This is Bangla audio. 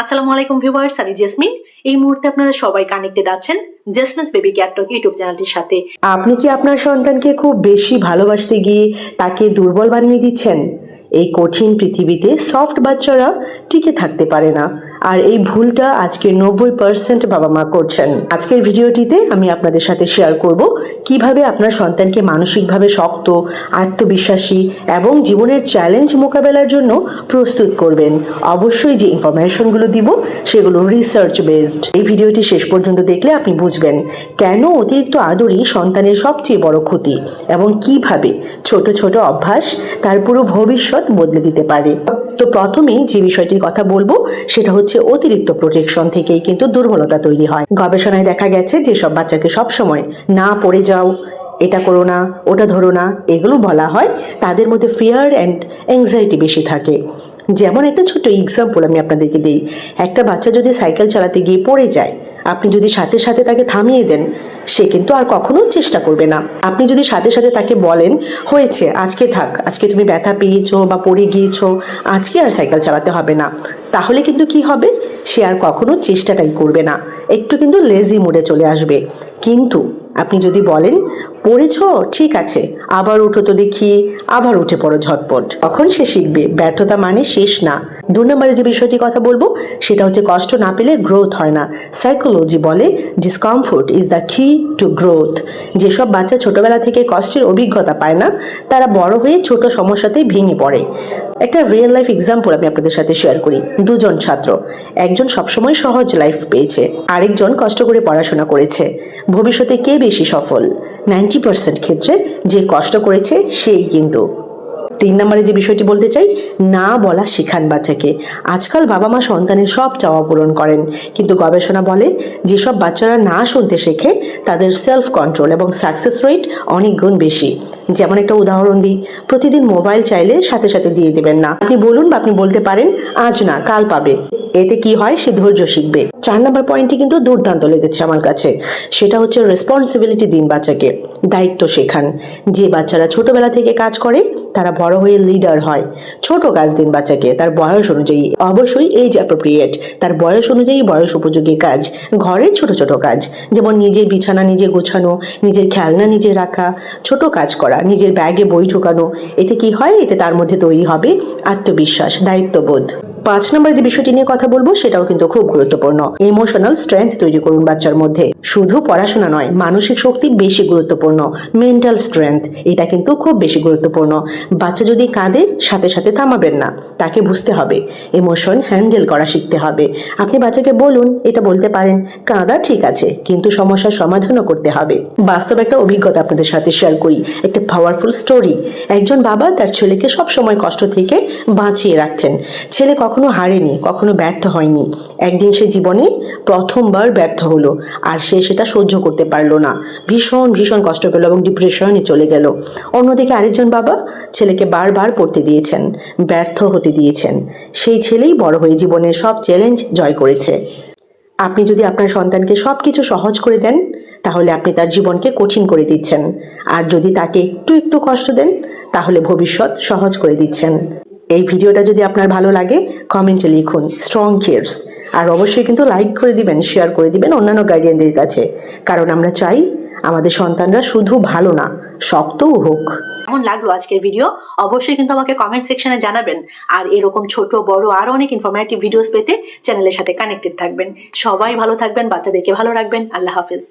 আসসালামু আলাইকুম ভিউয়ার্স, আমি জেসমিন। এই মুহূর্তে আপনারা সবাই কানেক্টেড আছেন জেসমিনস বেবি কেয়ার টক ইউটিউব চ্যানেলটির সাথে। আপনি কি আপনার সন্তানকে খুব বেশি ভালোবাসতে গিয়ে তাকে দুর্বল বানিয়ে দিচ্ছেন? এই কঠিন পৃথিবীতে সফট বাচ্চারা টিকে থাকতে পারে না, আর এই ভুলটা আজকের 90% বাবা মা করছেন। আজকের ভিডিওটিতে আমি আপনাদের সাথে শেয়ার করব কিভাবে আপনার সন্তানকে মানসিকভাবে শক্ত, আত্মবিশ্বাসী এবং জীবনের চ্যালেঞ্জ মোকাবেলার জন্য প্রস্তুত করবেন। অবশ্যই যে ইনফরমেশনগুলো দিব সেগুলো রিসার্চ বেসড। এই ভিডিওটি শেষ পর্যন্ত দেখলে আপনি বুঝবেন কেন অতিরিক্ত আদরই সন্তানের সবচেয়ে বড় ক্ষতি এবং কিভাবে ছোট ছোট অভ্যাস তার পুরো ভবিষ্যৎ বদলে দিতে পারে। তো প্রথমেই যে বিষয়টির কথা বলবো সেটা হচ্ছে অতিরিক্ত প্রোটেকশন থেকেই কিন্তু দুর্বলতা তৈরি হয়। গবেষণায় দেখা গেছে যেসব বাচ্চাকে সবসময় না পড়ে যাও, এটা করো না, ওটা ধরো না, এগুলো বলা হয়, তাদের মধ্যে ফিয়ার অ্যান্ড অ্যাংজাইটি বেশি থাকে। যেমন একটা ছোট্ট এক্সাম্পল আমি আপনাদেরকে দিই। একটা বাচ্চা যদি সাইকেল চালাতে গিয়ে পড়ে যায়, আপনি যদি সাথে সাথে তাকে থামিয়ে দেন, সে কিন্তু আর কখনো চেষ্টা করবে না। আপনি যদি সাথে সাথে তাকে বলেন, হয়েছে, আজকে থাক, আজকে তুমি ব্যথা পেয়েছো বা পড়ে গিয়েছো, আজকে আর সাইকেল চালাতে হবে না, তাহলে কিন্তু কি হবে, সে আর কখনো চেষ্টাটাই করবে না, একটু কিন্তু লেজি মোডে চলে আসবে। কিন্তু আপনি যদি বলেন, পড়েছ, ঠিক আছে, আবার উঠো তো দেখি, আবার উঠে পড়ো ঝটপট, তখন সে শিখবে ব্যর্থতা মানে শেষ না। 2 নম্বরে যে বিষয়টি কথা বলবো সেটা হচ্ছে কষ্ট না পেলে গ্রোথ হয় না। সাইকোলজি বলে ডিসকমফোর্ট ইজ দ্য কি টু গ্রোথ। যেসব বাচ্চা ছোটবেলা থেকে কষ্টের অভিজ্ঞতা পায় না, তারা বড় হয়ে ছোট সমস্যাতেই ভেঙে পড়ে। একটা রিয়েল লাইফ এক্সাম্পল আমি আপনাদের সাথে শেয়ার করি। 2 জন ছাত্র, একজন সবসময় সহজ লাইফ পেয়েছে, আরেকজন কষ্ট করে পড়াশোনা করেছে। ভবিষ্যতে কে বেশি সফল? 90% ক্ষেত্রে যে কষ্ট করেছে সেই কিন্তু। 3 নম্বরে যে বিষয়টি বলতে চাই, না বলা শেখান বাচ্চাকে। আজকাল বাবা মা সন্তানের সব চাওয়া পূরণ করেন, কিন্তু গবেষণা বলে যেসব বাচ্চারা না শুনতে শেখে তাদের সেলফ কন্ট্রোল এবং সাকসেস রেট অনেক গুণ বেশি। যেমন একটা উদাহরণ দিই, প্রতিদিন মোবাইল চাইলে সাথে সাথে দিয়ে দেবেন না। আপনি বলুন বা আপনি বলতে পারেন, আজ না, কাল পাবে। এতে কি হয়, সে ধৈর্য শিখবে। 4 নম্বর পয়েন্টটি কিন্তু দুর্দান্ত লেগেছে আমার কাছে। সেটা হচ্ছে রেসপন্সিবিলিটি দিন বাচ্চাকে, দায়িত্ব শেখান। যে বাচ্চারা ছোটবেলা থেকে কাজ করে তারা বড় হয়ে লিডার হয়। ছোট কাজ দিন বাচ্চাকে, তার বয়স অনুযায়ী, অবশ্যই এজ অ্যাপ্রোপ্রিয়েট, তার বয়স অনুযায়ী বয়স উপযোগী কাজ, ঘরের ছোট ছোট কাজ, যেমন নিজের বিছানা নিজে গোছানো, নিজের খেলনা নিজে রাখা, ছোট কাজ করা, নিজের ব্যাগে বই ঢোকানো। এতে কি হয়, এতে তার মধ্যে তৈরি হবে আত্মবিশ্বাস, দায়িত্ববোধ। 5 নম্বর যে বিষয়টি নিয়ে কথা বলবো সেটাও কিন্তু খুব গুরুত্বপূর্ণ। ইমোশনাল স্ট্রেংথ তৈরি করুন বাচ্চার মধ্যে। শুধু পড়াশোনা নয়, মানসিক শক্তি বেশি গুরুত্বপূর্ণ। মেন্টাল স্ট্রেংথ, এটা কিন্তু খুব বেশি গুরুত্বপূর্ণ। বাচ্চা যদি কাঁদে, সাথে সাথে থামাবেন না, তাকে বুঝতে হবে, ইমোশন হ্যান্ডেল করা শিখতে হবে। আপনি বাচ্চাকে বলুন, এটা বলতে পারেন, কাঁদা ঠিক আছে, কিন্তু সমস্যার সমাধানও করতে হবে। বাস্তব একটা অভিজ্ঞতা আপনাদের সাথে শেয়ার করি, একটা পাওয়ারফুল স্টোরি। একজন বাবা তার ছেলেকে সব সময় কষ্ট থেকে বাঁচিয়ে রাখতেন। ছেলে কখনো হারেনি, কখনো ব্যর্থ হয়নি। একদিন সে জীবনে প্রথমবার ব্যর্থ হলো, আর সে সেটা সহ্য করতে পারলো না, ভীষণ ভীষণ কষ্ট পেল এবং ডিপ্রেশনে চলে গেল। অন্যদিকে আরেকজন বাবা ছেলেকে বারবার পড়তে দিয়েছেন, ব্যর্থ হতে দিয়েছেন। সেই ছেলেই বড় হয়ে জীবনের সব চ্যালেঞ্জ জয় করেছে। আপনি যদি আপনার সন্তানকে সবকিছু সহজ করে দেন, তাহলে আপনি তার জীবনকে কঠিন করে দিচ্ছেন। আর যদি তাকে একটু একটু কষ্ট দেন, তাহলে ভবিষ্যৎ সহজ করে দিচ্ছেন। এই ভিডিওটা যদি আপনার ভালো লাগে, কমেন্টে লিখুন স্ট্রং কেয়ার্স। আর অবশ্যই কিন্তু লাইক করে দিবেন, শেয়ার করে দিবেন অন্যান্য গার্ডিয়ানদের কাছে, কারণ আমরা চাই আমাদের সন্তানরা শুধু ভালো না, শক্তও হোক। কেমন লাগলো আজকের ভিডিও অবশ্যই কিন্তু আমাকে কমেন্ট সেকশনে জানাবেন। আর এরকম ছোট বড় আরো অনেক ইনফরমেটিভ ভিডিওস পেতে চ্যানেলের সাথে কানেক্টেড থাকবেন। সবাই ভালো থাকবেন, বাচ্চাদেরকে ভালো রাখবেন। আল্লাহ হাফেজ।